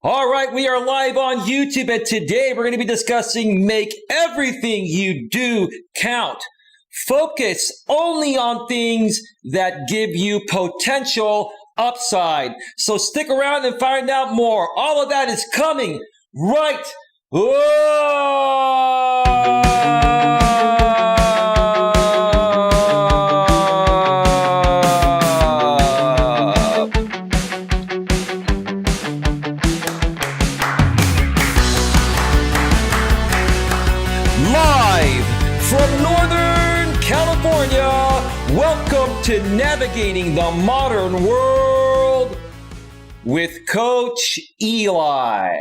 All right, we are live on YouTube, and today we're going to be discussing make everything you do count. Focus only on things that give you potential upside. So stick around and find out more. All of that is coming right live from Northern California. Welcome to Navigating the Modern World with Coach Eli.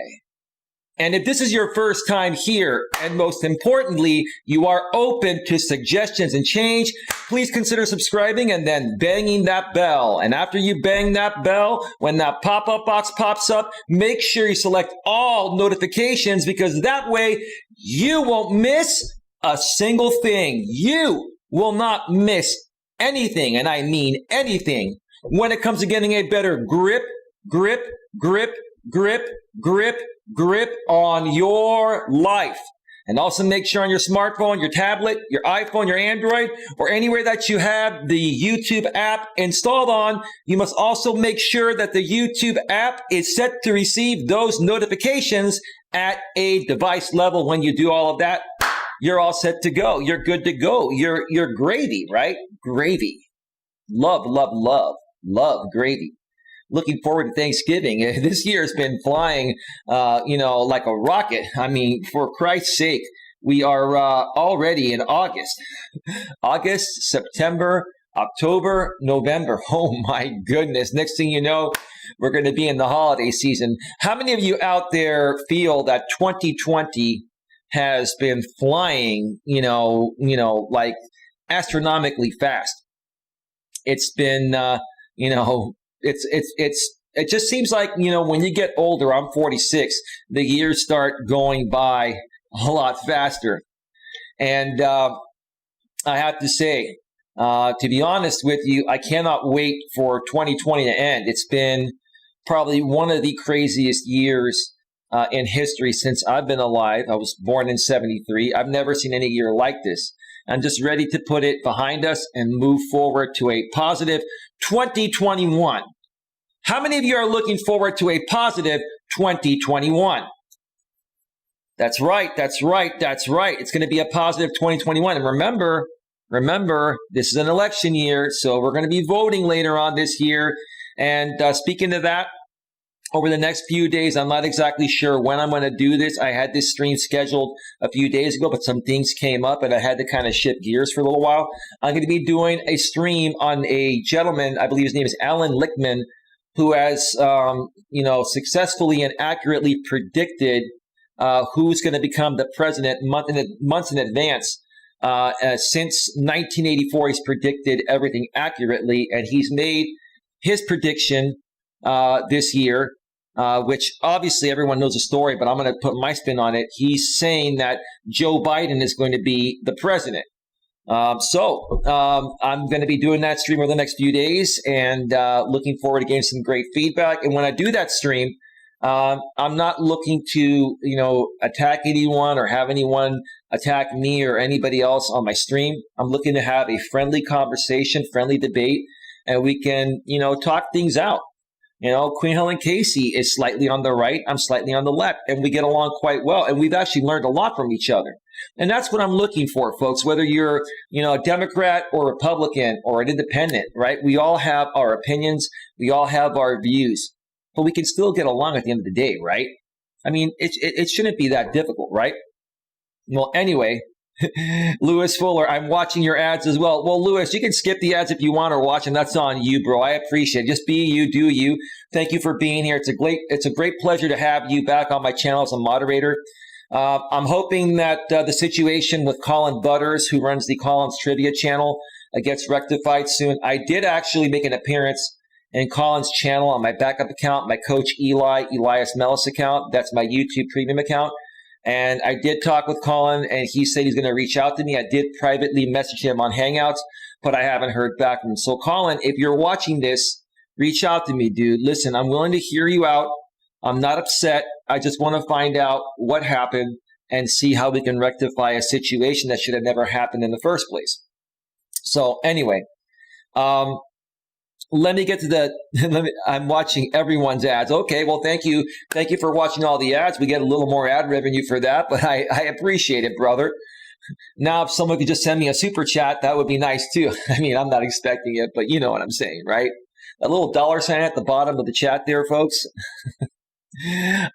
And if this is your first time here, and most importantly, you are open to suggestions and change, please consider subscribing and then banging that bell. And after you bang that bell, when that pop-up box pops up, make sure you select all notifications, because that way you won't miss a single thing. You will not miss anything, and I mean anything, when it comes to getting a better grip on your life. And also make sure on your smartphone, your tablet, your iPhone, your Android, or anywhere that you have the YouTube app installed on, you must also make sure that the YouTube app is set to receive those notifications at a device level. When you do all of that, you're all set to go. You're good to go. You're gravy, right? Gravy. Love gravy. Looking forward to Thanksgiving. This year has been flying, like a rocket. I mean, for Christ's sake, we are already in August. August, September, October, November. Oh my goodness. Next thing you know, we're going to be in the holiday season. How many of you out there feel that 2020 has been flying, like astronomically fast? It's been, it just seems like, when you get older, I'm 46, the years start going by a lot faster. And I have to say, to be honest with you, I cannot wait for 2020 to end. It's been probably one of the craziest years in history since I've been alive. I was born in 73. I've never seen any year like this. I'm just ready to put it behind us and move forward to a positive 2021. How many of you are looking forward to a positive 2021? That's right. It's going to be a positive 2021. And remember, this is an election year, so we're going to be voting later on this year. And speaking of that, over the next few days, I'm not exactly sure when I'm going to do this. I had this stream scheduled a few days ago, but some things came up and I had to kind of shift gears for a little while. I'm going to be doing a stream on a gentleman, I believe his name is Alan Lichtman, who has, successfully and accurately predicted who's going to become the president months in advance. Since 1984, he's predicted everything accurately, and he's made his prediction this year, which obviously everyone knows the story, but I'm going to put my spin on it. He's saying that Joe Biden is going to be the president. So I'm going to be doing that stream over the next few days, and looking forward to getting some great feedback. And when I do that stream, I'm not looking to, attack anyone or have anyone attack me or anybody else on my stream. I'm looking to have a friendly conversation, friendly debate, and we can, talk things out. Queen Helen Casey is slightly on the right. I'm slightly on the left, and we get along quite well. And we've actually learned a lot from each other. And that's what I'm looking for, folks, whether you're, a Democrat or Republican or an independent, right? We all have our opinions. We all have our views, but we can still get along at the end of the day, right? I mean, it shouldn't be that difficult, right? Well, anyway, Lewis Fuller, I'm watching your ads as well. Well, Lewis, you can skip the ads if you want or watch them. That's on you, bro. I appreciate it. Just be you, do you. Thank you for being here. It's a great pleasure to have you back on my channel as a moderator. I'm hoping that the situation with Colin Butters, who runs the Colin's Trivia channel, gets rectified soon. I did actually make an appearance in Colin's channel on my backup account, my Coach Eli, Elias Melas account. That's my YouTube premium account. And I did talk with Colin, and he said he's going to reach out to me. I did privately message him on Hangouts, but I haven't heard back from him. So, Colin, if you're watching this, reach out to me, dude. Listen, I'm willing to hear you out. I'm not upset. I just want to find out what happened and see how we can rectify a situation that should have never happened in the first place. So anyway, let me get to the, I'm watching everyone's ads. Okay, well, thank you. Thank you for watching all the ads. We get a little more ad revenue for that, but I appreciate it, brother. Now, if someone could just send me a super chat, that would be nice too. I mean, I'm not expecting it, but you know what I'm saying, right? A little dollar sign at the bottom of the chat there, folks.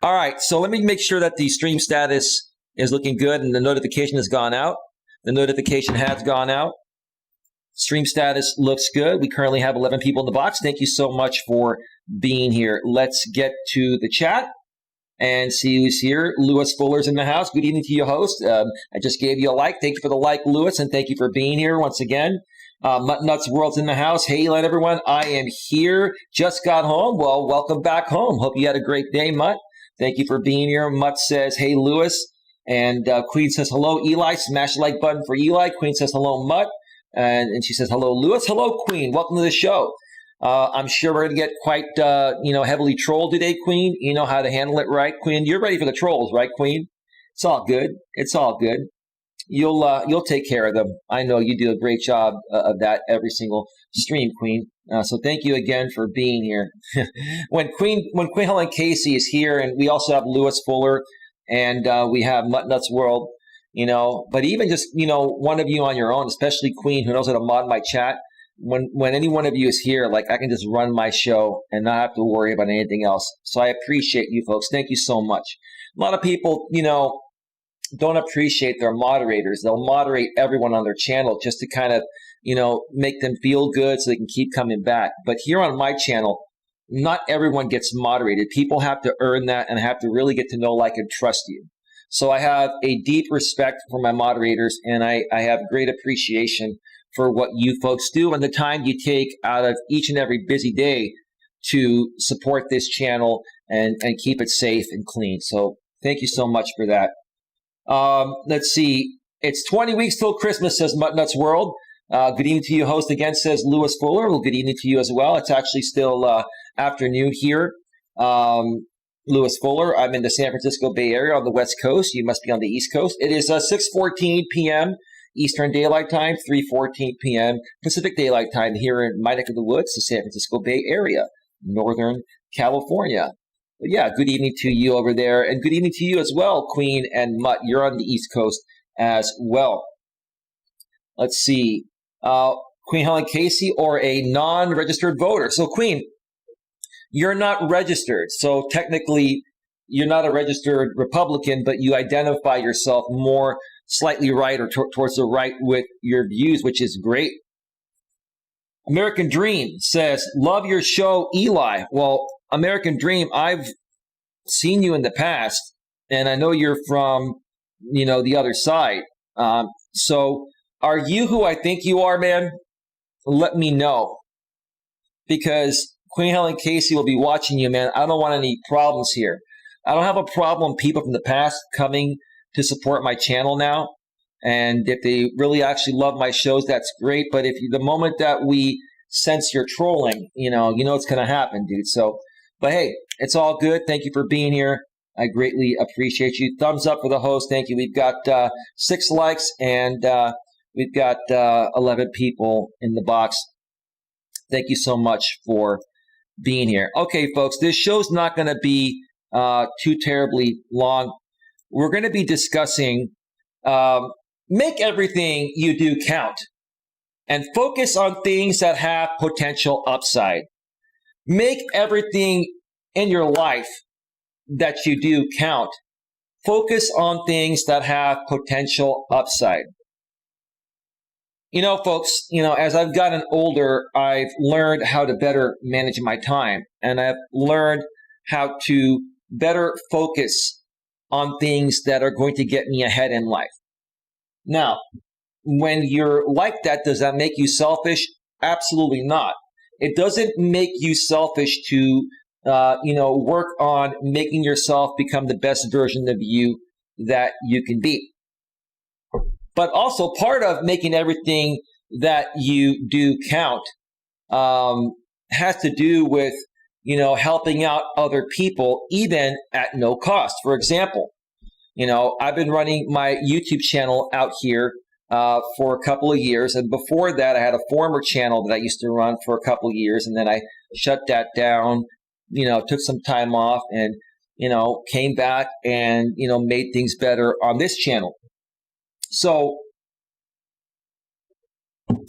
All right, so let me make sure that the stream status is looking good and the notification has gone out. The notification has gone out. Stream status looks good. We currently have 11 people in the box. Thank you so much for being here. Let's get to the chat and see who's here. Lewis Fuller's in the house. Good evening to you, host. I just gave you a like. Thank you for the like, Lewis, and thank you for being here once again. Nuts World's in the house. Hey, Eli, everyone. I am here. Just got home. Well, welcome back home. Hope you had a great day, Mutt. Thank you for being here. Mutt says, hey, Lewis. And Queen says, hello, Eli. Smash the like button for Eli. Queen says, hello, Mutt. And she says, hello, Lewis. Hello, Queen. Welcome to the show. I'm sure we're going to get quite, heavily trolled today, Queen. You know how to handle it, right, Queen? You're ready for the trolls, right, Queen? It's all good. It's all good. You'll take care of them. I know you do a great job of that every single stream, Queen. So thank you again for being here. when Queen Helen Casey is here, and we also have Lewis Fuller, and we have Nuts World. But even just, one of you on your own, especially Queen, who knows how to mod my chat, when any one of you is here, like I can just run my show and not have to worry about anything else. So I appreciate you folks. Thank you so much. A lot of people, don't appreciate their moderators. They'll moderate everyone on their channel just to kind of, make them feel good so they can keep coming back. But here on my channel, not everyone gets moderated. People have to earn that and have to really get to know, like, and trust you. So I have a deep respect for my moderators, and I have great appreciation for what you folks do and the time you take out of each and every busy day to support this channel and keep it safe and clean. So thank you so much for that. Let's see. It's 20 weeks till Christmas, says Nuts World. Good evening to you, host again, says Lewis Fuller. Well, good evening to you as well. It's actually still afternoon here. Lewis Fuller. I'm in the San Francisco Bay Area on the West Coast. You must be on the East Coast. It is 6:14 p.m. Eastern Daylight Time, 3:14 p.m. Pacific Daylight Time here in my neck of the woods, the San Francisco Bay Area, Northern California. But yeah, good evening to you over there, and good evening to you as well, Queen and Mutt. You're on the East Coast as well. Let's see. Queen Helen Casey or a non-registered voter. So, Queen, you're not registered. So technically, you're not a registered Republican, but you identify yourself more slightly right or towards the right with your views, which is great. American Dream says, love your show, Eli. Well, American Dream, I've seen you in the past, and I know you're from, the other side. So are you who I think you are, man? Let me know. Because Queen Helen Casey will be watching you, man. I don't want any problems here. I don't have a problem people from the past coming to support my channel now. And if they really actually love my shows, that's great. But if the moment that we sense you're trolling, you know it's going to happen, dude. So, but hey, it's all good. Thank you for being here. I greatly appreciate you. Thumbs up for the host. Thank you. We've got 6 likes and we've got 11 people in the box. Thank you so much for being here. Okay, folks, this show's not going to be too terribly long. We're going to be discussing make everything you do count and focus on things that have potential upside. Make everything in your life that you do count. Focus on things that have potential upside. Folks, as I've gotten older, I've learned how to better manage my time, and I've learned how to better focus on things that are going to get me ahead in life. Now, when you're like that, does that make you selfish? Absolutely not. It doesn't make you selfish to, work on making yourself become the best version of you that you can be. But also part of making everything that you do count has to do with helping out other people even at no cost. For example, I've been running my YouTube channel out here for a couple of years. And before that, I had a former channel that I used to run for a couple of years. And then I shut that down, took some time off and, came back and, made things better on this channel. So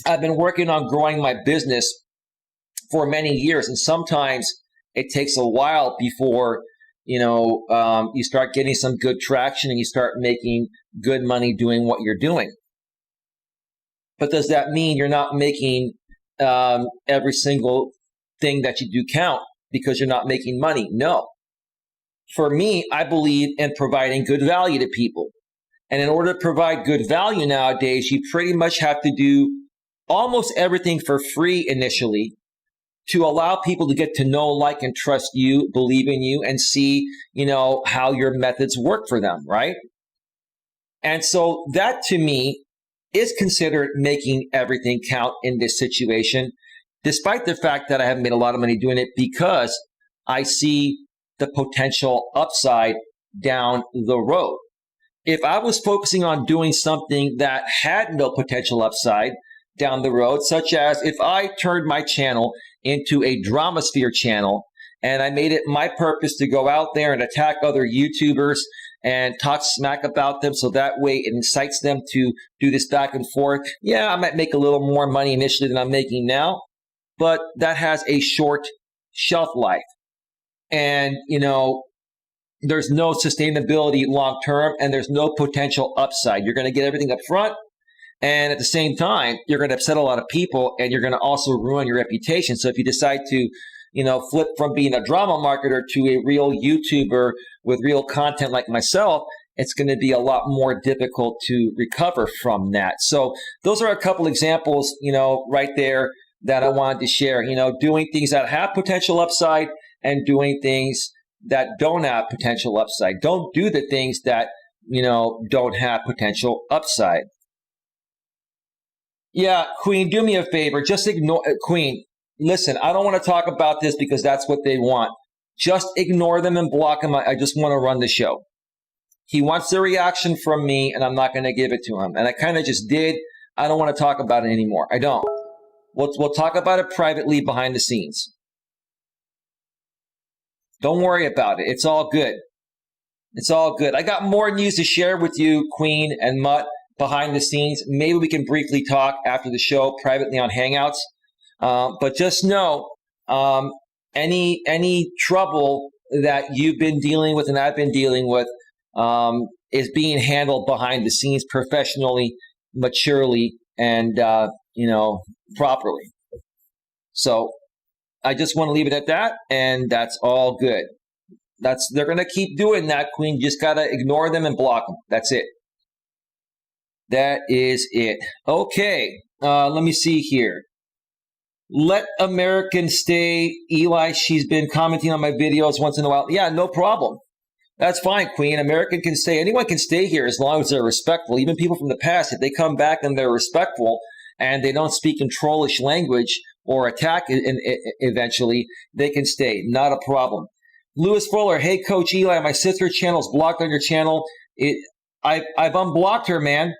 I've been working on growing my business for many years. And sometimes it takes a while before you start getting some good traction and you start making good money doing what you're doing. But does that mean you're not making every single thing that you do count because you're not making money? No. For me, I believe in providing good value to people. And in order to provide good value nowadays, you pretty much have to do almost everything for free initially to allow people to get to know, like, and trust you, believe in you, and see, how your methods work for them, right? And so that to me is considered making everything count in this situation, despite the fact that I haven't made a lot of money doing it because I see the potential upside down the road. If I was focusing on doing something that had no potential upside down the road, such as if I turned my channel into a dramasphere channel and I made it my purpose to go out there and attack other YouTubers and talk smack about them so that way it incites them to do this back and forth. Yeah, I might make a little more money initially than I'm making now, but that has a short shelf life. And, there's no sustainability long term and there's no potential upside. You're going to get everything up front. And at the same time, you're going to upset a lot of people and you're going to also ruin your reputation. So if you decide to, flip from being a drama marketer to a real YouTuber with real content like myself, it's going to be a lot more difficult to recover from that. So those are a couple examples, right there that I wanted to share, doing things that have potential upside and doing things that don't have potential upside. Don't do the things that, don't have potential upside. Yeah, Queen, do me a favor. Just ignore, Queen, listen, I don't want to talk about this because that's what they want. Just ignore them and block them. I just want to run the show. He wants a reaction from me and I'm not going to give it to him. And I kind of just did. I don't want to talk about it anymore. I don't. We'll talk about it privately behind the scenes. Don't worry about it. It's all good. It's all good. I got more news to share with you, Queen and Mutt, behind the scenes. Maybe we can briefly talk after the show privately on Hangouts. But just know, any trouble that you've been dealing with and I've been dealing with is being handled behind the scenes professionally, maturely, and properly. So I just want to leave it at that, and that's all good. They're going to keep doing that, Queen. You just got to ignore them and block them. That's it. That is it. Okay, let me see here. Let American stay. Eli, she's been commenting on my videos once in a while. Yeah, no problem. That's fine, Queen. American can stay. Anyone can stay here as long as they're respectful. Even people from the past, if they come back and they're respectful and they don't speak in trollish language or attack eventually, they can stay. Not a problem. Lewis Fuller, hey, Coach Eli, my sister channel's blocked on your channel. I've unblocked her, man.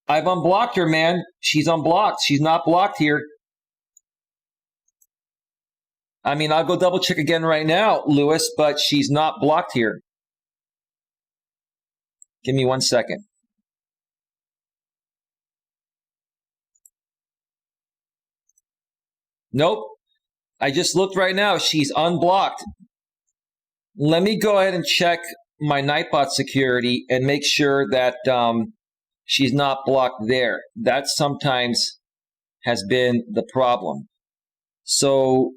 I've unblocked her, man. She's unblocked. She's not blocked here. I mean, I'll go double check again right now, Lewis, but she's not blocked here. Give me 1 second. Nope. I just looked right now. She's unblocked. Let me go ahead and check my Nightbot security and make sure that she's not blocked there. That sometimes has been the problem. So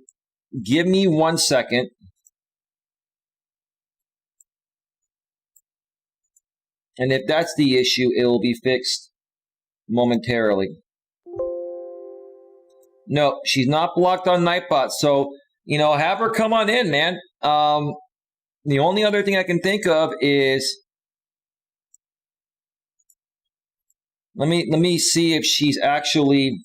give me 1 second. And if that's the issue, it will be fixed momentarily. No, she's not blocked on Nightbot. So, have her come on in, man. The only other thing I can think of is, let me see if she's actually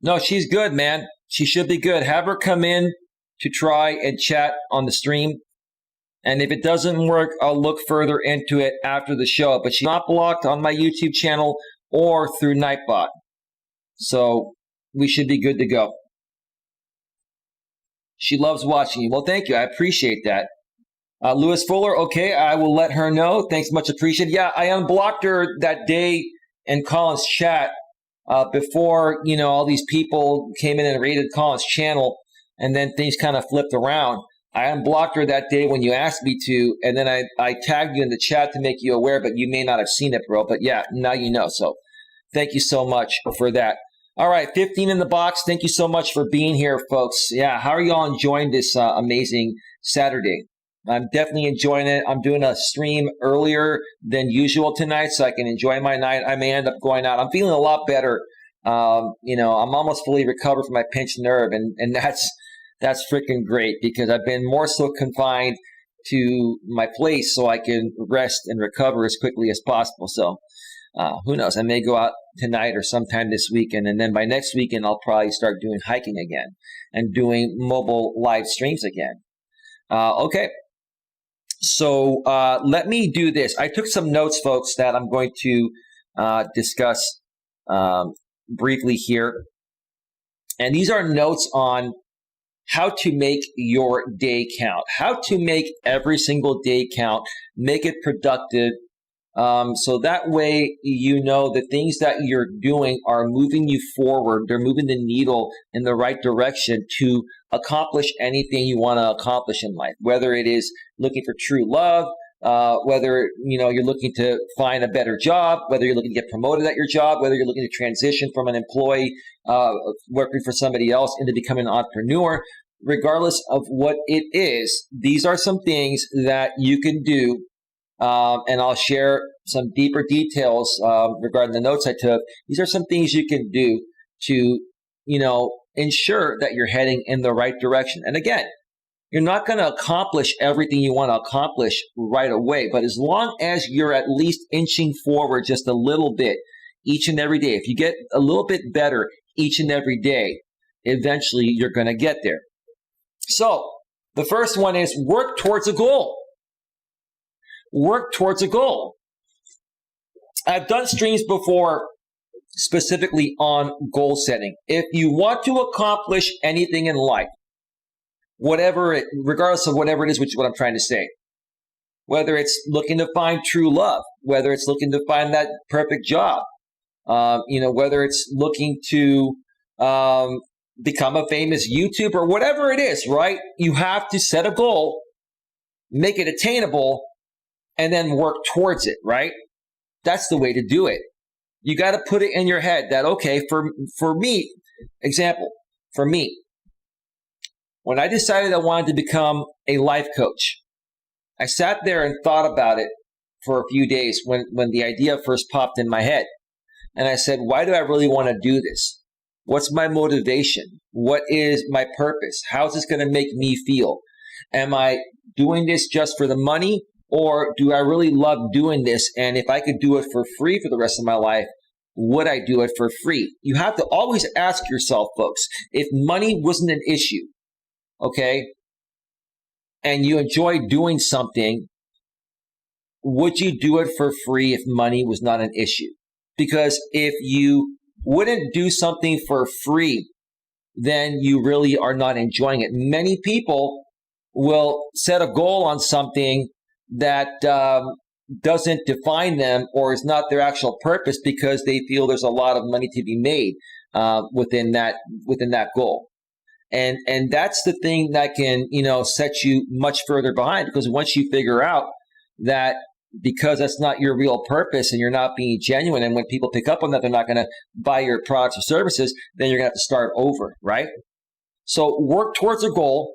No, she's good, man. She should be good. Have her come in to try and chat on the stream. And if it doesn't work, I'll look further into it after the show. But she's not blocked on my YouTube channel or through Nightbot. So we should be good to go. She loves watching you. Well, thank you. I appreciate that. Lewis Fuller, okay, I will let her know. Thanks, much appreciated. Yeah, I unblocked her that day in Colin's chat before, all these people came in and raided Colin's channel, and then things kind of flipped around. I unblocked her that day when you asked me to, and then I tagged you in the chat to make you aware, but you may not have seen it, bro. But yeah, now you know. So thank you so much for that. All right, 15 in the box. Thank you so much for being here, folks. Yeah, how are you all enjoying this amazing Saturday? I'm definitely enjoying it. I'm doing a stream earlier than usual tonight so I can enjoy my night. I may end up going out. I'm feeling a lot better. I'm almost fully recovered from my pinched nerve, and that's freaking great because I've been more so confined to my place so I can rest and recover as quickly as possible. So who knows? I may go out tonight or sometime this weekend, and then by next weekend, I'll probably start doing hiking again and doing mobile live streams again. Okay. So let me do this. I took some notes, folks, that I'm going to discuss briefly here. And these are notes on how to make your day count, how to make every single day count, make it productive. So that way, the things that you're doing are moving you forward. They're moving the needle in the right direction to accomplish anything you want to accomplish in life, whether it is looking for true love, whether, you're looking to find a better job, whether you're looking to get promoted at your job, whether you're looking to transition from an employee working for somebody else into becoming an entrepreneur. Regardless of what it is, these are some things that you can do. And I'll share some deeper details regarding the notes I took. These are some things you can do to, ensure that you're heading in the right direction. And again, you're not going to accomplish everything you want to accomplish right away, but as long as you're at least inching forward just a little bit each and every day, if you get a little bit better each and every day, eventually you're going to get there. So the first one is work towards a goal. Work towards a goal. I've done streams before specifically on goal setting. If you want to accomplish anything in life, regardless of whatever it is, which is what I'm trying to say, whether it's looking to find true love, whether it's looking to find that perfect job, whether it's looking to become a famous YouTuber, whatever it is, right? You have to set a goal, make it attainable, and then work towards it, right? That's the way to do it. You got to put it in your head that, okay, for me, for me, when I decided I wanted to become a life coach, I sat there and thought about it for a few days when the idea first popped in my head. And I said, why do I really want to do this? What's my motivation? What is my purpose? How is this going to make me feel? Am I doing this just for the money? Or do I really love doing this? And if I could do it for free for the rest of my life, would I do it for free? You have to always ask yourself, folks, if money wasn't an issue, okay, and you enjoy doing something, would you do it for free if money was not an issue? Because if you wouldn't do something for free, then you really are not enjoying it. Many people will set a goal on something that doesn't define them or is not their actual purpose because they feel there's a lot of money to be made within that goal. And that's the thing that can, set you much further behind, because once you figure out that because that's not your real purpose and you're not being genuine, and when people pick up on that, they're not going to buy your products or services, then you're going to have to start over, right? So work towards a goal,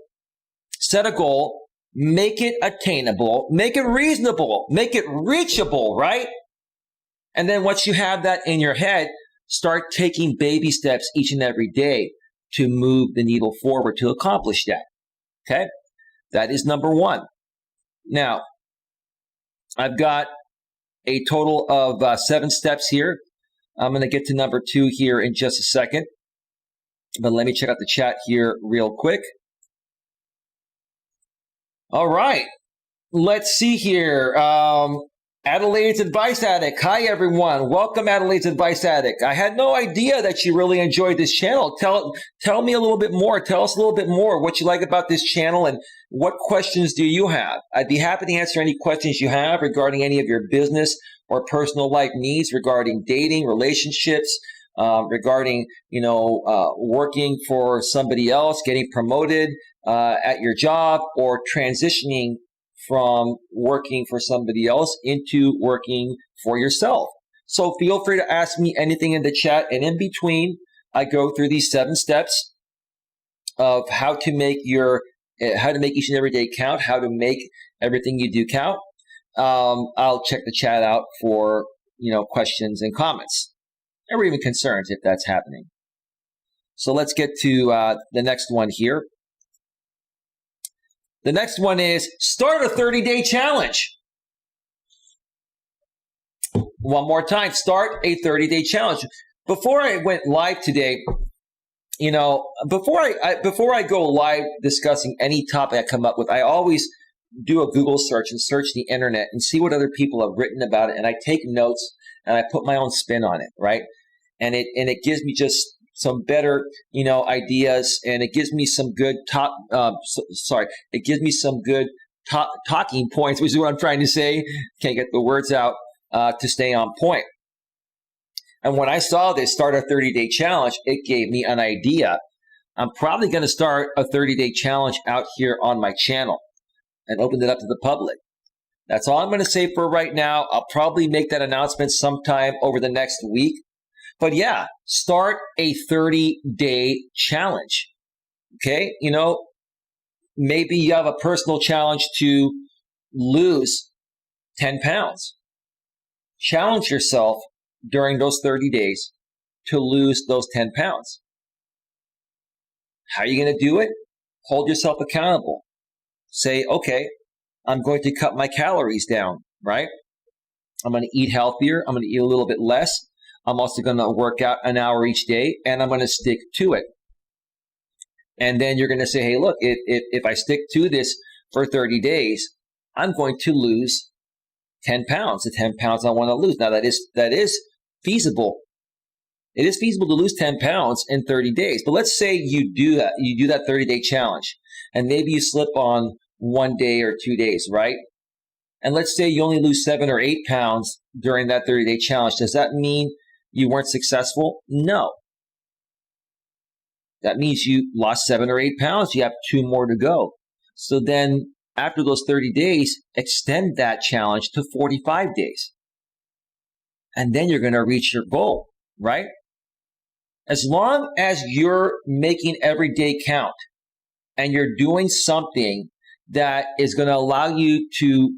set a goal, make it attainable, make it reasonable, make it reachable, right? And then once you have that in your head, start taking baby steps each and every day to move the needle forward to accomplish that. Okay? That is number one. Now, I've got a total of 7 steps here. I'm going to get to number 2 here in just a second. But let me check out the chat here real quick. All right. Let's see here. Adelaide's Advice Addict. Hi, everyone. Welcome, Adelaide's Advice Addict. I had no idea that you really enjoyed this channel. Tell me a little bit more. Tell us a little bit more what you like about this channel and what questions do you have? I'd be happy to answer any questions you have regarding any of your business or personal life needs regarding dating, relationships, regarding, working for somebody else, getting promoted at your job, or transitioning from working for somebody else into working for yourself. So feel free to ask me anything in the chat. And in between, I go through these 7 steps of how to make each and every day count, how to make everything you do count. I'll check the chat out for, questions and comments, or even concerns if that's happening. So let's get to the next one here. The next one is start a 30-day challenge. One more time, start a 30-day challenge. Before I went live today, before I go live discussing any topic I come up with, I always do a Google search and search the internet and see what other people have written about it, and I take notes and I put my own spin on it, right? And it gives me just some better, ideas, and it gives me some good it gives me some good talking points, which is what I'm trying to say. Can't get the words out to stay on point. And when I saw this start a 30-day challenge, it gave me an idea. I'm probably going to start a 30-day challenge out here on my channel and open it up to the public. That's all I'm going to say for right now. I'll probably make that announcement sometime over the next week. But yeah, start a 30-day challenge. Okay? Maybe you have a personal challenge to lose 10 pounds. Challenge yourself during those 30 days to lose those 10 pounds. How are you going to do it? Hold yourself accountable. Say, okay, I'm going to cut my calories down, right? I'm going to eat healthier. I'm going to eat a little bit less. I'm also going to work out an hour each day, and I'm going to stick to it. And then you're going to say, hey, look, if I stick to this for 30 days, I'm going to lose 10 pounds, the 10 pounds I want to lose. Now, that is feasible. It is feasible to lose 10 pounds in 30 days. But let's say you do that. You do that 30-day challenge, and maybe you slip on 1 day or 2 days, right? And let's say you only lose 7 or 8 pounds during that 30-day challenge. Does that mean you weren't successful? No. That means you lost 7 or 8 pounds. You have 2 more to go. So then after those 30 days, extend that challenge to 45 days. And then you're going to reach your goal, right? As long as you're making every day count and you're doing something that is going to allow you to,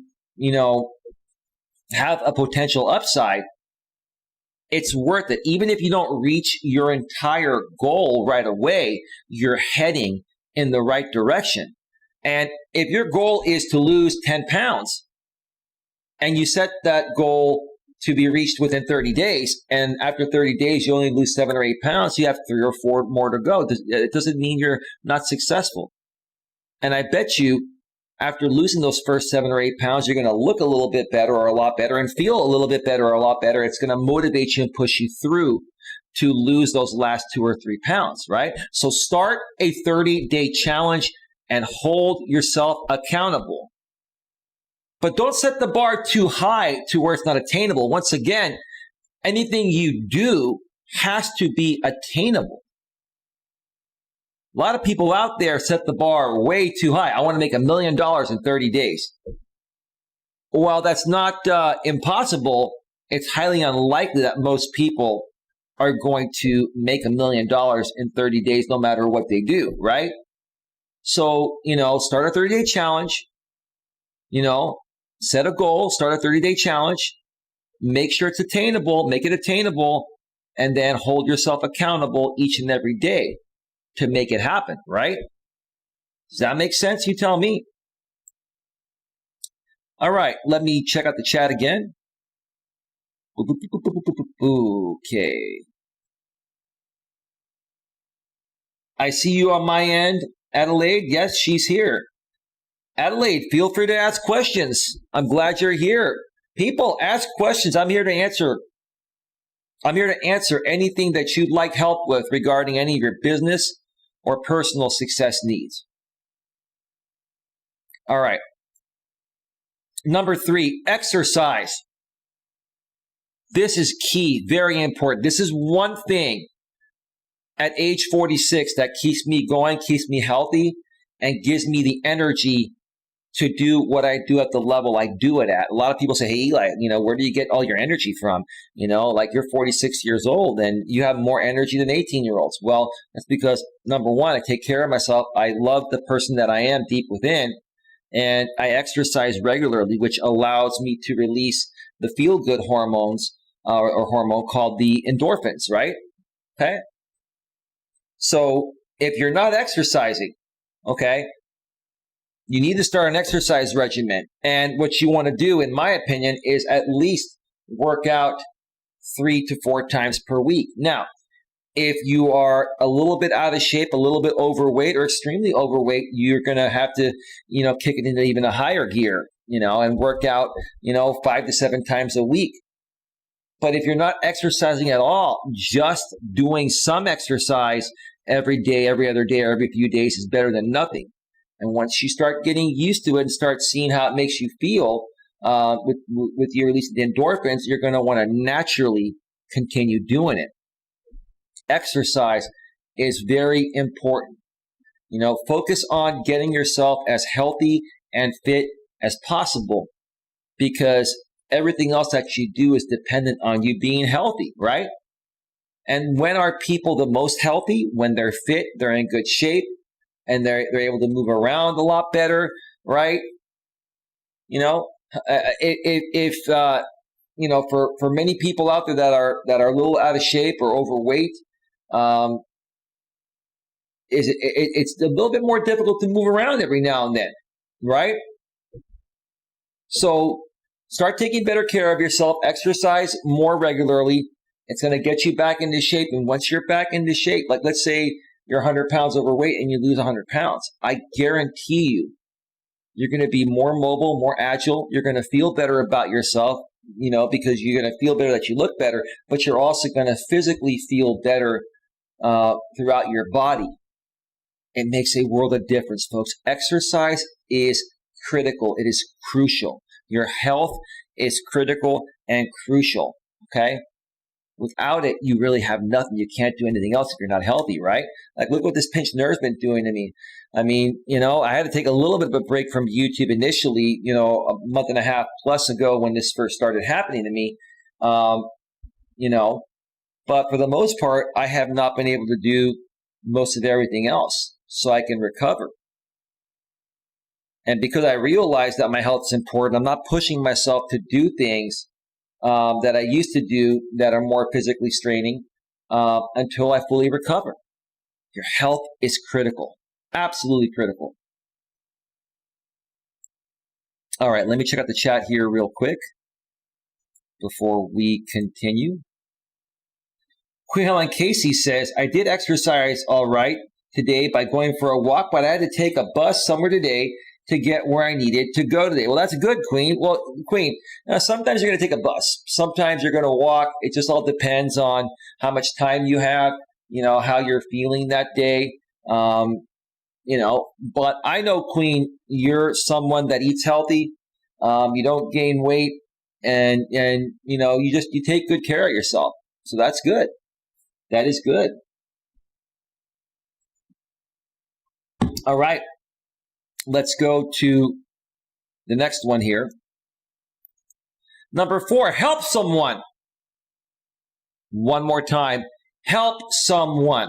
have a potential upside, it's worth it. Even if you don't reach your entire goal right away, you're heading in the right direction. And if your goal is to lose 10 pounds and you set that goal to be reached within 30 days, and after 30 days, you only lose 7 or 8 pounds, you have 3 or 4 more to go. It doesn't mean you're not successful. And I bet you after losing those first 7 or 8 pounds, you're going to look a little bit better or a lot better and feel a little bit better or a lot better. It's going to motivate you and push you through to lose those last 2 or 3 pounds, right? So start a 30-day challenge and hold yourself accountable. But don't set the bar too high to where it's not attainable. Once again, anything you do has to be attainable. A lot of people out there set the bar way too high. I want to make $1 million in 30 days. While that's not impossible, it's highly unlikely that most people are going to make $1 million in 30 days, no matter what they do, right? So, start a 30-day challenge, set a goal, start a 30-day challenge, make sure it's attainable, make it attainable, and then hold yourself accountable each and every day to make it happen, right? Does that make sense? You tell me. All right, let me check out the chat again. Okay. I see you on my end, Adelaide. Yes, she's here. Adelaide, feel free to ask questions. I'm glad you're here. People, ask questions. I'm here to answer. I'm here to answer anything that you'd like help with regarding any of your business or personal success needs. All right. Number 3, exercise. This is key, very important. This is one thing at age 46 that keeps me going, keeps me healthy, and gives me the energy to do what I do at the level I do it at. A lot of people say, hey, Eli, where do you get all your energy from? Like you're 46 years old and you have more energy than 18-year-olds. Well, that's because, number one, I take care of myself. I love the person that I am deep within, and I exercise regularly, which allows me to release the feel-good hormones or hormone called the endorphins, right? Okay. So if you're not exercising, okay, you need to start an exercise regimen. And what you want to do, in my opinion, is at least work out 3 to 4 times per week. Now, if you are a little bit out of shape, a little bit overweight or extremely overweight, you're going to have to, kick it into even a higher gear, and work out, 5 to 7 times a week. But if you're not exercising at all, just doing some exercise every day, every other day, or every few days is better than nothing. And once you start getting used to it and start seeing how it makes you feel with your release of the endorphins, you're going to want to naturally continue doing it. Exercise is very important. Focus on getting yourself as healthy and fit as possible, because everything else that you do is dependent on you being healthy, right? And when are people the most healthy? When they're fit, they're in good shape, and they're able to move around a lot better, right? For many people out there that are a little out of shape or overweight, it's a little bit more difficult to move around every now and then, right? So start taking better care of yourself. Exercise more regularly. It's going to get you back into shape. And once you're back into shape, like let's say you're 100 pounds overweight and you lose 100 pounds, I guarantee you're going to be more mobile, more agile. You're going to feel better about yourself, because you're going to feel better that you look better, but you're also going to physically feel better throughout your body. It makes a world of difference, folks. Exercise is critical. It is crucial. Your health is critical and crucial, okay? Without it, you really have nothing. You can't do anything else if you're not healthy, right? Like, look what this pinched nerve's been doing to me. I mean, I had to take a little bit of a break from YouTube initially, a month and a half plus ago when this first started happening to me, but for the most part, I have not been able to do most of everything else so I can recover. And because I realize that my health is important, I'm not pushing myself to do things that I used to do that are more physically straining until I fully recover. Your health is critical, absolutely critical. All right, let me check out the chat here real quick before we continue. Queen Helen Casey says, I did exercise all right today by going for a walk, but I had to take a bus somewhere today to get where I needed to go today. Well, that's good, Queen. Well, Queen, sometimes you're going to take a bus. Sometimes you're going to walk. It just all depends on how much time you have, how you're feeling that day. But I know, Queen, you're someone that eats healthy. You don't gain weight, and you take good care of yourself. So that's good. That is good. All right. Let's go to the next one here. Number 4, help someone. One more time. Help someone.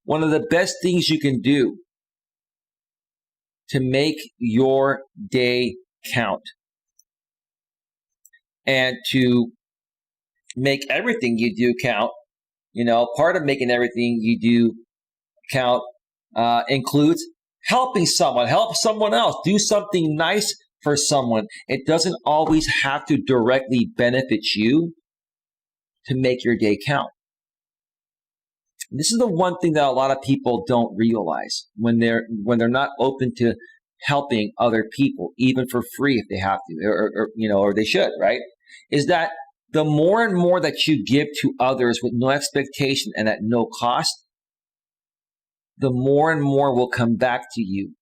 One of the best things you can do to make your day count and to make everything you do count, part of making everything you do count includes helping someone, help someone else, do something nice for someone. It doesn't always have to directly benefit you to make your day count. This is the one thing that a lot of people don't realize when they're not open to helping other people, even for free if they have to, or they should, right? Is that the more and more that you give to others with no expectation and at no cost, the more and more will come back to you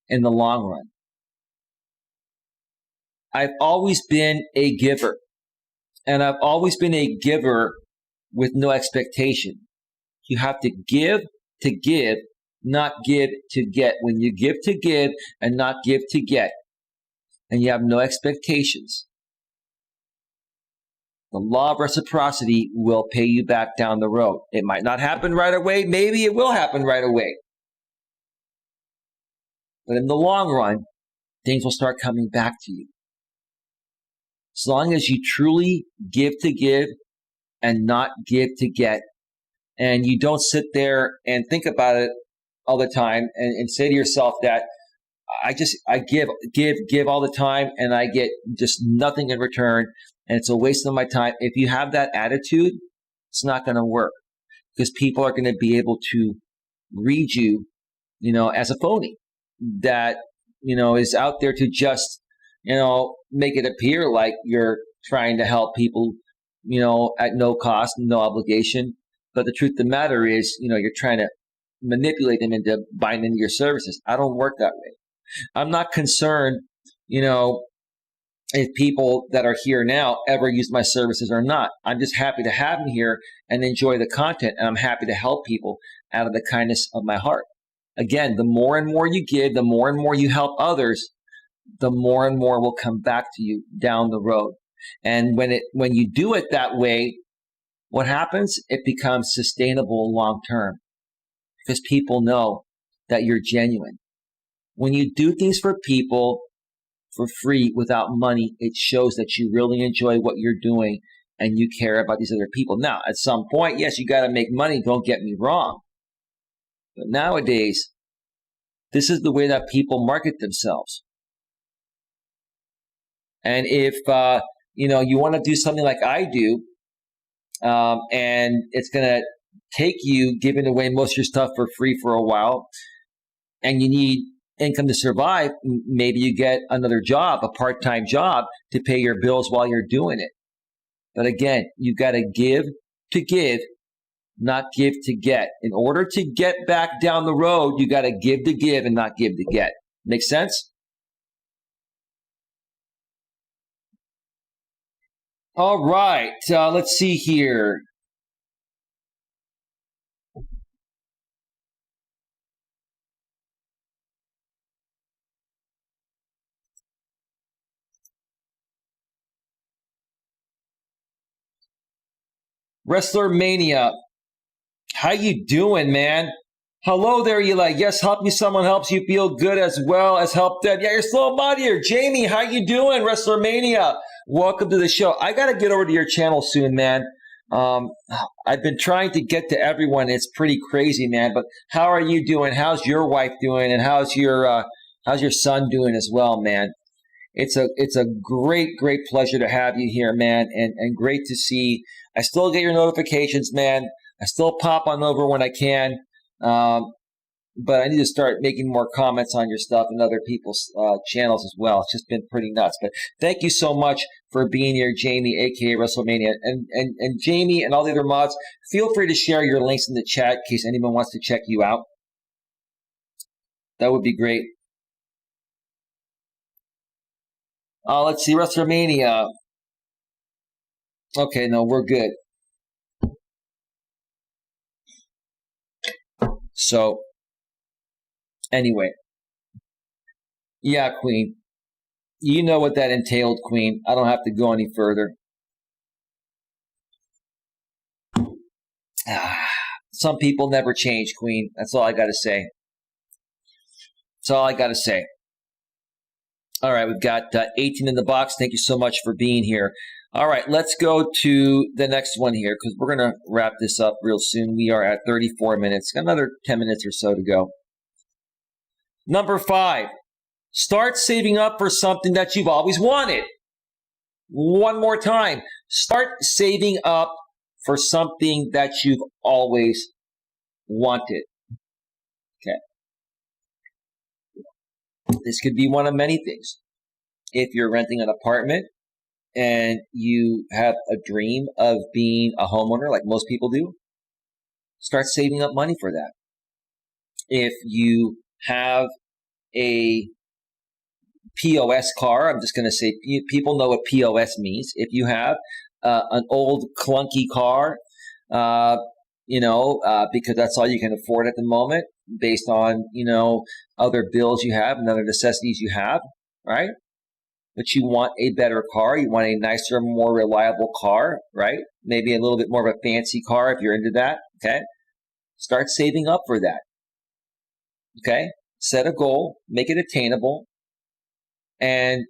in the long run. I've always been a giver, and I've always been a giver with no expectation. You have to give, not give to get. When you give to give and not give to get, and you have no expectations, the law of reciprocity will pay you back down the road. It might not happen right away. Maybe it will happen right away. But in the long run, things will start coming back to you. As long as you truly give to give and not give to get, and you don't sit there and think about it all the time and say to yourself that I give all the time and I get just nothing in return and it's a waste of my time. If you have that attitude, it's not going to work, because people are going to be able to read you, as a phony that, is out there to just, make it appear like you're trying to help people, at no cost, no obligation. But the truth of the matter is, you're trying to manipulate them into buying into your services. I don't work that way. I'm not concerned, if people that are here now ever use my services or not. I'm just happy to have them here and enjoy the content. And I'm happy to help people out of the kindness of my heart. Again, the more and more you give, the more and more you help others, the more and more will come back to you down the road. And when you do it that way, what happens? It becomes sustainable long term, because people know that you're genuine. When you do things for people for free without money, it shows that you really enjoy what you're doing and you care about these other people. Now, at some point, yes, you got to make money. Don't get me wrong. But nowadays, this is the way that people market themselves. And if, you want to do something like I do, and it's going to take you giving away most of your stuff for free for a while, and you need income to survive, maybe you get another job, a part-time job, to pay your bills while you're doing it. But again, you got to give, not give to get. In order to get back down the road, you got to give and not give to get. Make sense? All right, let's see here. Wrestler Mania, how you doing, man? Hello there, Eli. Yes, help me. Someone helps you feel good as well as help them. Yeah, you're still a mod here. Jamie, how you doing, Wrestler Mania? Welcome to the show. I got to get over to your channel soon, man. I've been trying to get to everyone. It's pretty crazy, man. But how are you doing? How's your wife doing? And how's your son doing as well, man? It's a great pleasure to have you here, man, and great to see. I still get your notifications, man. I still pop on over when I can, but I need to start making more comments on your stuff and other people's channels as well. It's just been pretty nuts. But thank you so much for being here, Jamie, aka WrestleMania, and Jamie and all the other mods. Feel free to share your links in the chat in case anyone wants to check you out. That would be great. Let's see, WrestleMania. Okay, no, we're good. So, anyway. Yeah, Queen. You know what that entailed, Queen. I don't have to go any further. Some people never change, Queen. That's all I got to say. That's all I got to say. All right, we've got 18 in the box. Thank you so much for being here. All right, let's go to the next one here because we're going to wrap this up real soon. We are at 34 minutes. Got another 10 minutes or so to go. Number 5, start saving up for something that you've always wanted. One more time. Start saving up for something that you've always wanted. Okay. This could be one of many things. If you're renting an apartment and you have a dream of being a homeowner like most people do, start saving up money for that. If you have a POS car, I'm just going to say people know what POS means. If you have an old clunky car, because that's all you can afford at the moment based on, other bills you have and other necessities you have, right? But you want a better car. You want a nicer, more reliable car, right? Maybe a little bit more of a fancy car if you're into that, okay? Start saving up for that, okay? Set a goal, make it attainable, and,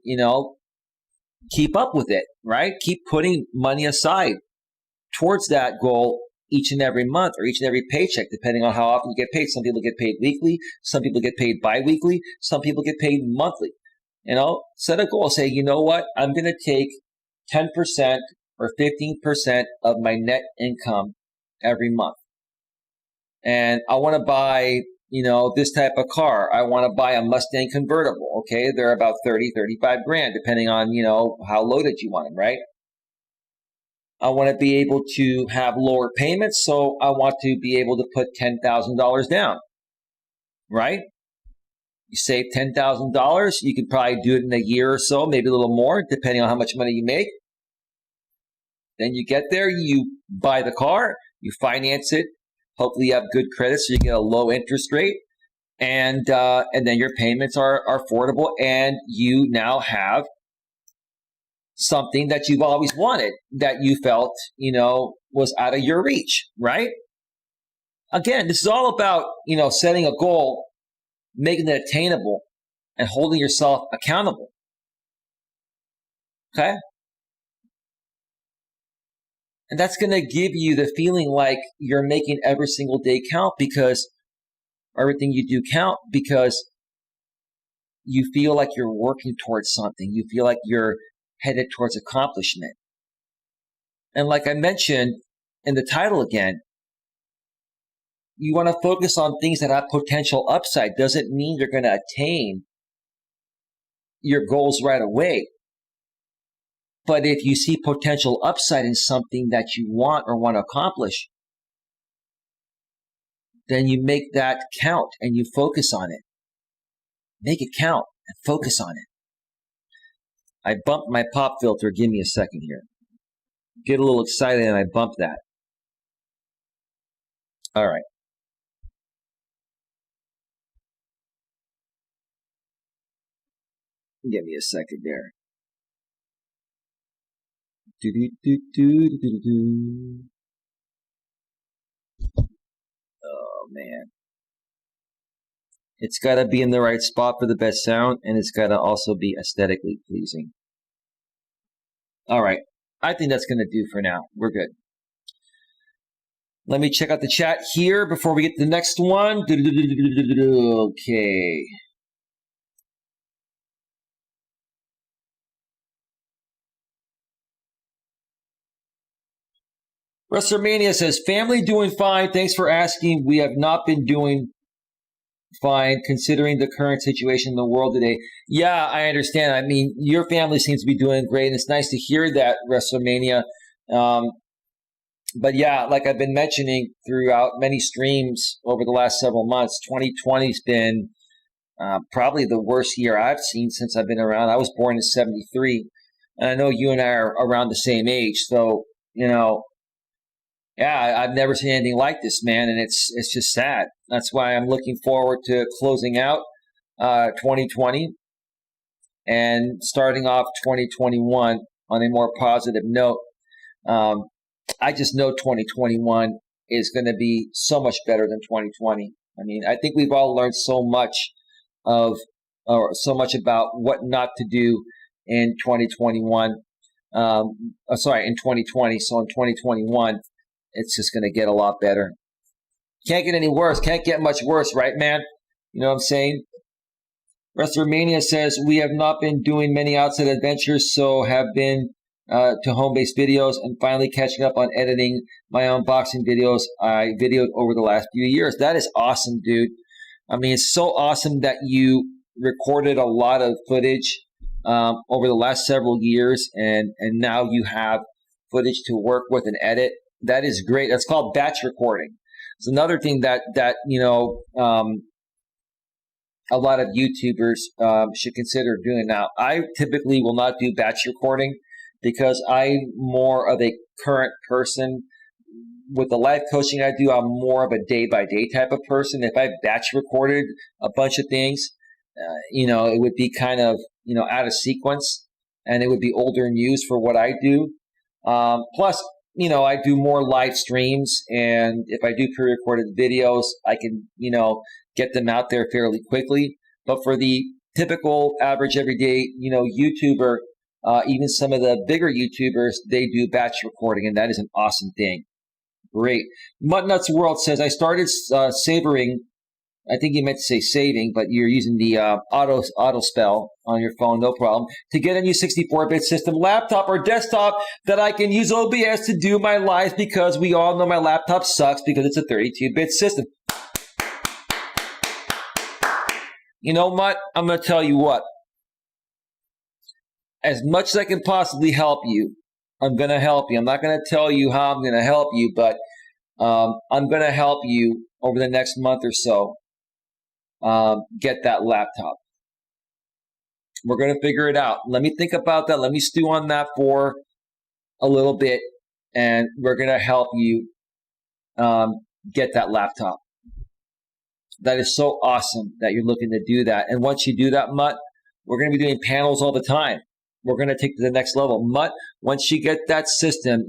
keep up with it, right? Keep putting money aside towards that goal each and every month or each and every paycheck, depending on how often you get paid. Some people get paid weekly. Some people get paid bi-weekly. Some people get paid monthly. Set a goal. Say, you know what? I'm going to take 10% or 15% of my net income every month. And I want to buy, this type of car. I want to buy a Mustang convertible. Okay. They're about 30, 35 grand, depending on, how loaded you want them, right? I want to be able to have lower payments. So I want to be able to put $10,000 down, right? You save $10,000. You could probably do it in a year or so, maybe a little more, depending on how much money you make. Then you get there, you buy the car, you finance it. Hopefully you have good credit so you get a low interest rate. And then your payments are affordable, and you now have something that you've always wanted that you felt, was out of your reach, right? Again, this is all about, setting a goal, making it attainable, and holding yourself accountable. Okay? And that's going to give you the feeling like you're making every single day count, because everything you do count, because you feel like you're working towards something. You feel like you're headed towards accomplishment. And like I mentioned in the title again, you want to focus on things that have potential upside. Doesn't mean you're going to attain your goals right away. But if you see potential upside in something that you want or want to accomplish, then you make that count and you focus on it. Make it count and focus on it. I bumped my pop filter. Give me a second here. Get a little excited and I bump that. All right. Give me a second there. Oh, man. It's got to be in the right spot for the best sound, and it's got to also be aesthetically pleasing. All right. I think that's going to do for now. We're good. Let me check out the chat here before we get to the next one. Okay. WrestleMania says, family doing fine. Thanks for asking. We have not been doing fine considering the current situation in the world today. Yeah, I understand. I mean, your family seems to be doing great, and it's nice to hear that, WrestleMania. But yeah, like I've been mentioning throughout many streams over the last several months, 2020's been probably the worst year I've seen since I've been around. I was born in 73, and I know you and I are around the same age. So, yeah, I've never seen anything like this, man, and it's just sad. That's why I'm looking forward to closing out 2020 and starting off 2021 on a more positive note. I just know 2021 is going to be so much better than 2020. I mean, I think we've all learned so much about what not to do in 2021. In 2020. So in 2021. It's just going to get a lot better. Can't get any worse. Can't get much worse, right, man? You know what I'm saying? WrestleMania says, we have not been doing many outside adventures, so have been to home-based videos, and finally catching up on editing my unboxing videos I videoed over the last few years. That is awesome, dude. I mean, it's so awesome that you recorded a lot of footage over the last several years, and now you have footage to work with and edit. That is great. That's called batch recording. It's another thing that a lot of YouTubers should consider doing. Now, I typically will not do batch recording because I'm more of a current person. With the life coaching I do, I'm more of a day-by-day type of person. If I batch recorded a bunch of things, it would be kind of, out of sequence, and it would be older news for what I do. Plus, I do more live streams, and if I do pre-recorded videos, I can, get them out there fairly quickly. But for the typical average everyday, YouTuber, even some of the bigger YouTubers, they do batch recording, and that is an awesome thing. Great. Muttnuts World says, I started savoring. I think you meant to say saving, but you're using the auto spell on your phone, no problem, to get a new 64-bit system, laptop or desktop that I can use OBS to do my live, because we all know my laptop sucks because it's a 32-bit system. You know, Mutt, I'm going to tell you what. As much as I can possibly help you, I'm going to help you. I'm not going to tell you how I'm going to help you, but I'm going to help you over the next month or so get that laptop. We're going to figure it out. Let me think about that. Let me stew on that for a little bit, and we're going to help you get that laptop. That is so awesome that you're looking to do that. And once you do that, Mutt, we're going to be doing panels all the time. We're going to take it to the next level. Mutt, once you get that system,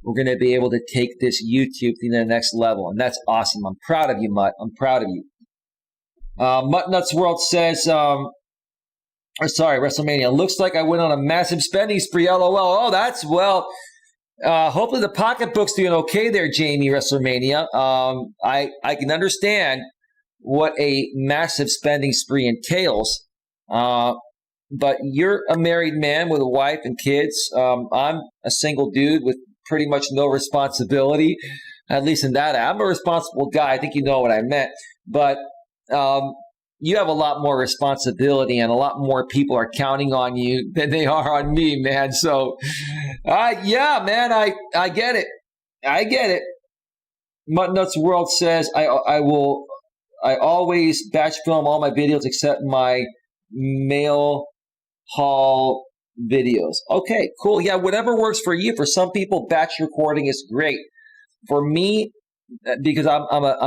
we're going to be able to take this YouTube thing to the next level. And that's awesome. I'm proud of you, Mutt. I'm proud of you. Mutt Nuts World says, WrestleMania. Looks like I went on a massive spending spree. LOL. Oh, hopefully the pocketbook's doing okay there, Jamie WrestleMania. I can understand what a massive spending spree entails. But you're a married man with a wife and kids. I'm a single dude with pretty much no responsibility, at least in that. I'm a responsible guy. I think you know what I meant. But you have a lot more responsibility, and a lot more people are counting on you than they are on me, man. So, yeah, man, I get it. I get it. Muttnuts World says, I always batch film all my videos except my mail haul videos. Okay, cool. Yeah, whatever works for you. For some people, batch recording is great. For me, because I'm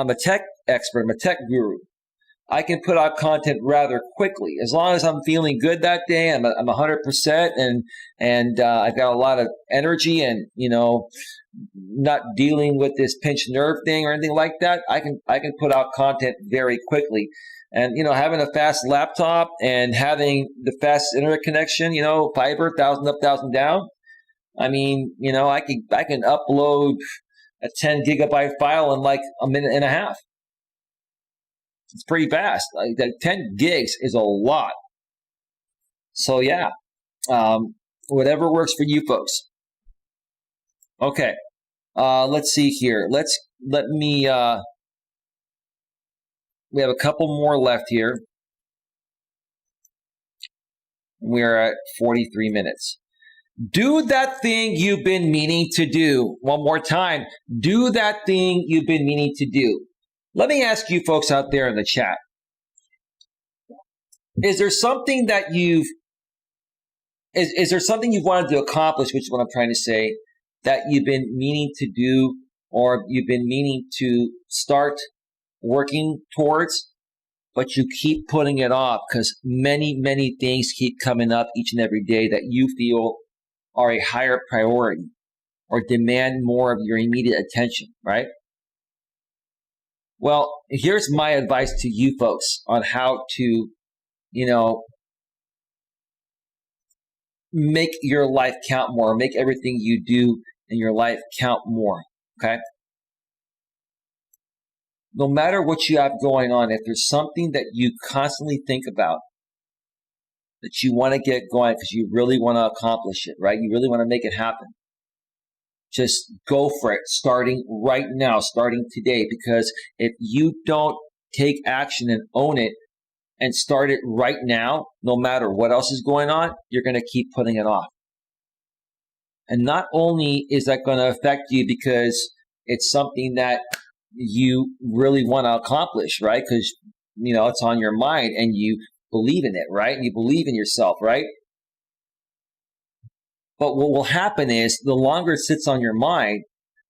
a tech expert, I'm a tech guru, I can put out content rather quickly. As long as I'm feeling good that day, I'm 100%, and I've got a lot of energy, and not dealing with this pinched nerve thing or anything like that. I can put out content very quickly. And, having a fast laptop and having the fast internet connection, fiber, 1,000 up, 1,000 down. I mean, I can upload a 10 gigabyte file in like a minute and a half. It's pretty fast. Like that 10 gigs is a lot. So yeah, whatever works for you folks. Okay. Let's see here. We have a couple more left here. We're at 43 minutes. Do that thing you've been meaning to do. One more time. Do that thing you've been meaning to do. Let me ask you folks out there in the chat. Is there something that you've wanted to accomplish, which is what I'm trying to say, that you've been meaning to do, or you've been meaning to start working towards, but you keep putting it off because many, many things keep coming up each and every day that you feel are a higher priority or demand more of your immediate attention, right? Well, here's my advice to you folks on how to, make your life count more, make everything you do in your life count more, okay? No matter what you have going on, if there's something that you constantly think about, that you want to get going because you really want to accomplish it, right? You really want to make it happen. Just go for it, starting right now, starting today, because if you don't take action and own it and start it right now, no matter what else is going on, you're going to keep putting it off. And not only is that going to affect you because it's something that you really want to accomplish, right? Because, it's on your mind and you believe in it, right? And you believe in yourself, right? But what will happen is the longer it sits on your mind,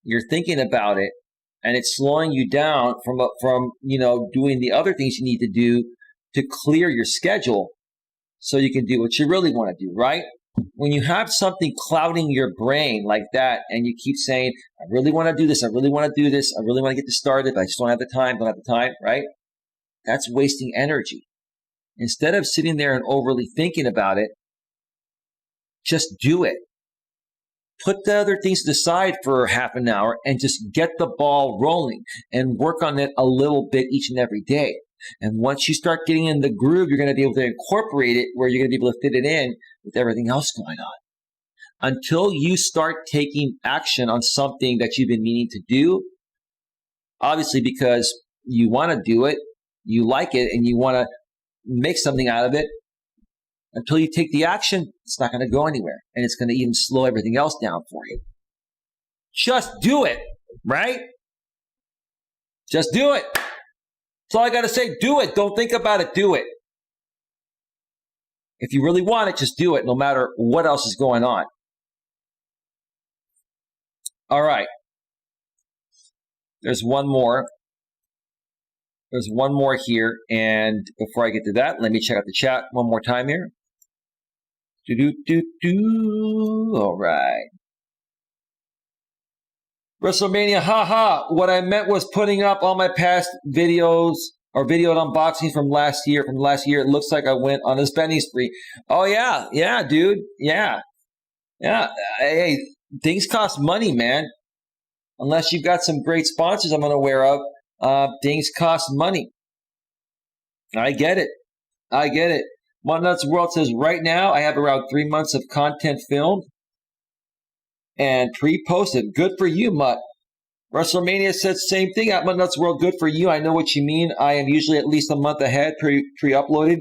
you're thinking about it, and it's slowing you down from doing the other things you need to do to clear your schedule so you can do what you really want to do, right? When you have something clouding your brain like that and you keep saying, I really want to do this, I really want to do this, I really want to get this started, but I just don't have the time, right? That's wasting energy. Instead of sitting there and overly thinking about it, just do it. Put the other things to the side for half an hour and just get the ball rolling and work on it a little bit each and every day. And once you start getting in the groove, you're going to be able to incorporate it where you're going to be able to fit it in with everything else going on. Until you start taking action on something that you've been meaning to do, obviously because you want to do it, you like it, and you want to make something out of it, until you take the action, it's not going to go anywhere. And it's going to even slow everything else down for you. Just do it, right? Just do it. That's all I got to say. Do it. Don't think about it. Do it. If you really want it, just do it, no matter what else is going on. All right. There's one more. There's one more here. And before I get to that, let me check out the chat one more time here. All right. WrestleMania, haha. What I meant was putting up all my past videos or videoed unboxings from last year. From last year, it looks like I went on a spending spree. Oh, yeah. Yeah, dude. Yeah. Yeah. Hey, things cost money, man. Unless you've got some great sponsors I'm unaware of, things cost money. I get it. I get it. One Nuts World says, right now I have around 3 months of content filmed and pre-posted. Good for you, Mutt. WrestleMania says same thing at Mutt Nuts World. Good for you. I know what you mean. I am usually at least a month ahead pre-uploaded,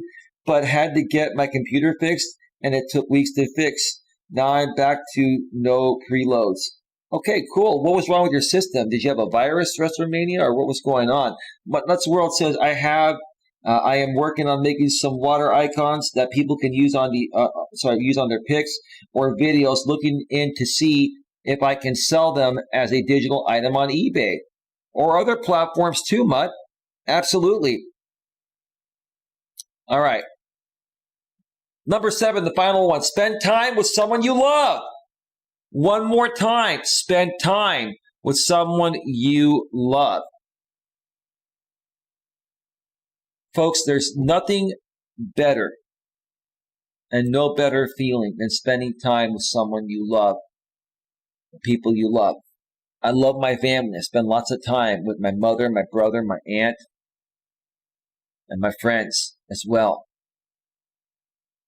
but had to get my computer fixed, and it took weeks to fix. Now I'm back to no preloads. Okay, cool. What was wrong with your system? Did you have a virus, WrestleMania, or what was going on? Mutt Nuts World says, I am working on making some water icons that people can use on their pics or videos, looking in to see if I can sell them as a digital item on eBay or other platforms too, Mutt. Absolutely. All right. Number 7, the final one. Spend time with someone you love. One more time. Spend time with someone you love. Folks, there's nothing better and no better feeling than spending time with someone you love, people you love. I love my family. I spend lots of time with my mother, my brother, my aunt, and my friends as well.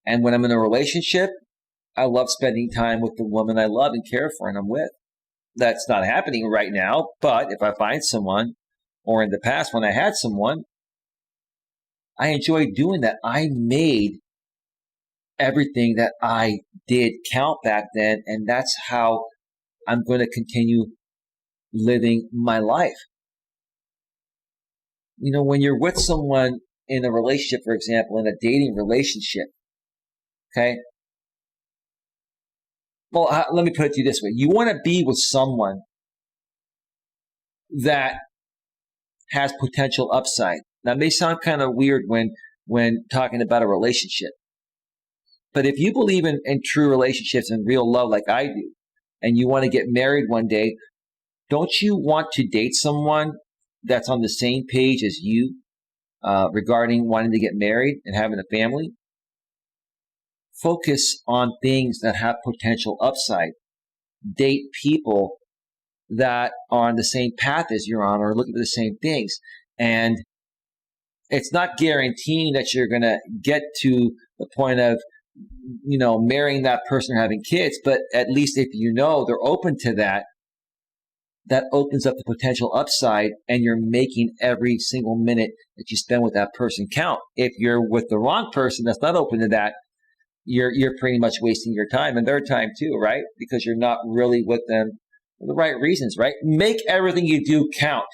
And when I'm in a relationship, I love spending time with the woman I love and care for and I'm with. That's not happening right now, but if I find someone, or in the past when I had someone, I enjoy doing that. I made everything that I did count back then, and that's how I'm going to continue living my life. When you're with someone in a relationship, for example, in a dating relationship, okay? Well, let me put it to you this way. You want to be with someone that has potential upside. That may sound kind of weird when talking about a relationship. But if you believe in true relationships and real love like I do, and you want to get married one day, don't you want to date someone that's on the same page as you regarding wanting to get married and having a family? Focus on things that have potential upside. Date people that are on the same path as you're on or looking for the same things. And it's not guaranteeing that you're going to get to the point of, marrying that person or having kids. But at least if they're open to that, that opens up the potential upside, and you're making every single minute that you spend with that person count. If you're with the wrong person that's not open to that, you're pretty much wasting your time and their time too, right? Because you're not really with them for the right reasons, right? Make everything you do count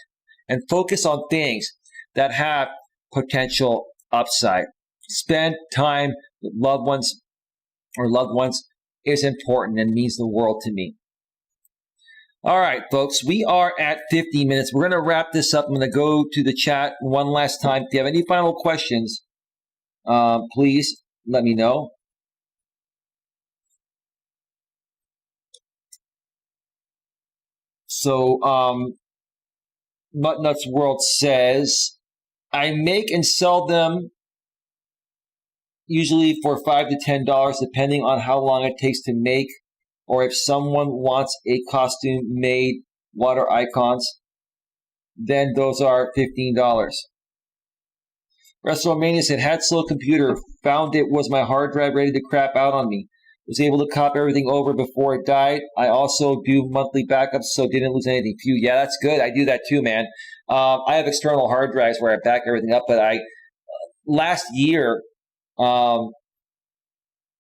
and focus on things that have potential upside. Spend time with loved ones is important and means the world to me. All right, folks, we are at 50 minutes. We're going to wrap this up. I'm going to go to the chat one last time. If you have any final questions, please let me know. So, Muttnuts World says, I make and sell them usually for $5 to $10, depending on how long it takes to make, or if someone wants a costume made, water icons, then those are $15. WrestleMania said, had slow computer, found it was my hard drive ready to crap out on me. Was able to copy everything over before it died. I also do monthly backups, so didn't lose anything. Phew, yeah, that's good. I do that too, man. I have external hard drives where I back everything up, but last year,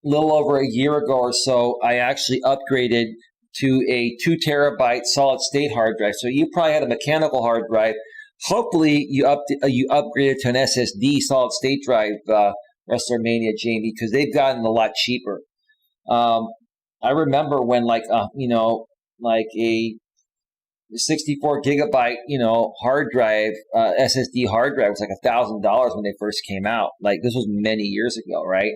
little over a year ago or so, I actually upgraded to a 2 terabyte solid state hard drive. So you probably had a mechanical hard drive. Hopefully you upgraded to an SSD solid state drive, WrestleMania, Jamie, because they've gotten a lot cheaper. I remember when like a 64 gigabyte, hard drive, SSD hard drive was like $1,000 when they first came out. Like this was many years ago, right?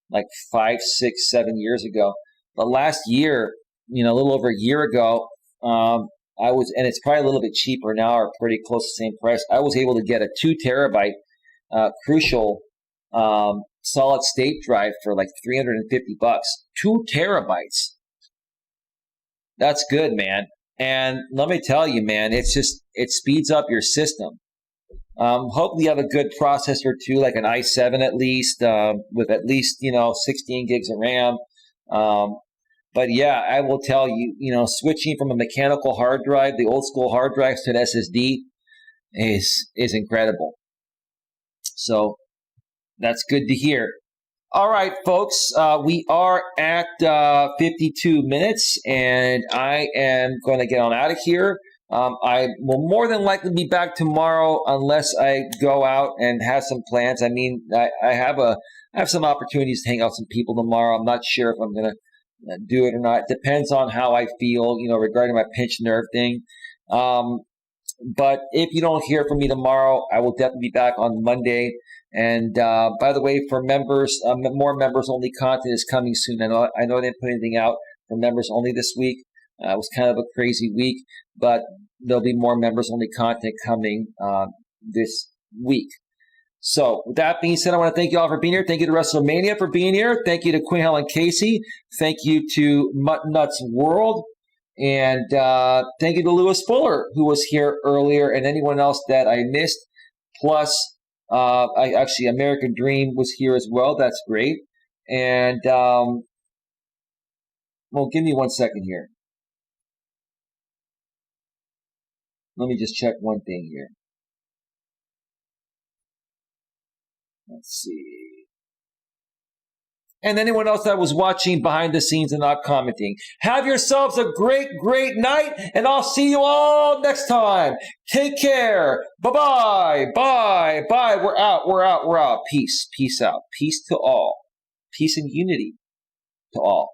Like 5, 6, 7 years ago. But last year, a little over a year ago, and it's probably a little bit cheaper now, or pretty close to the same price. I was able to get a 2 terabyte Crucial solid state drive for like $350. 2 terabytes. That's good, man. And let me tell you, man, it speeds up your system. Hopefully you have a good processor too, like an i7 at least, with at least, 16 gigs of RAM. But yeah, I will tell you, switching from a mechanical hard drive, the old school hard drives, to an SSD is incredible. So that's good to hear. All right, folks, we are at 52 minutes, and I am going to get on out of here. I will more than likely be back tomorrow unless I go out and have some plans. I mean, I have some opportunities to hang out with some people tomorrow. I'm not sure if I'm going to do it or not. It depends on how I feel, regarding my pinched nerve thing. But if you don't hear from me tomorrow, I will definitely be back on Monday. And by the way, for members, more members-only content is coming soon. I know I didn't put anything out for members only this week. It was kind of a crazy week, but there'll be more members-only content coming this week. So with that being said, I want to thank you all for being here. Thank you to WrestleMania for being here. Thank you to Queen Helen Casey. Thank you to Muttnuts World. And thank you to Lewis Fuller, who was here earlier, and anyone else that I missed. Plus, actually, American Dream was here as well. That's great. And, well, give me 1 second here. Let me just check one thing here. Let's see. And anyone else that was watching behind the scenes and not commenting. Have yourselves a great, great night, and I'll see you all next time. Take care. Bye-bye. Bye. Bye. We're out. We're out. We're out. Peace. Peace out. Peace to all. Peace and unity to all.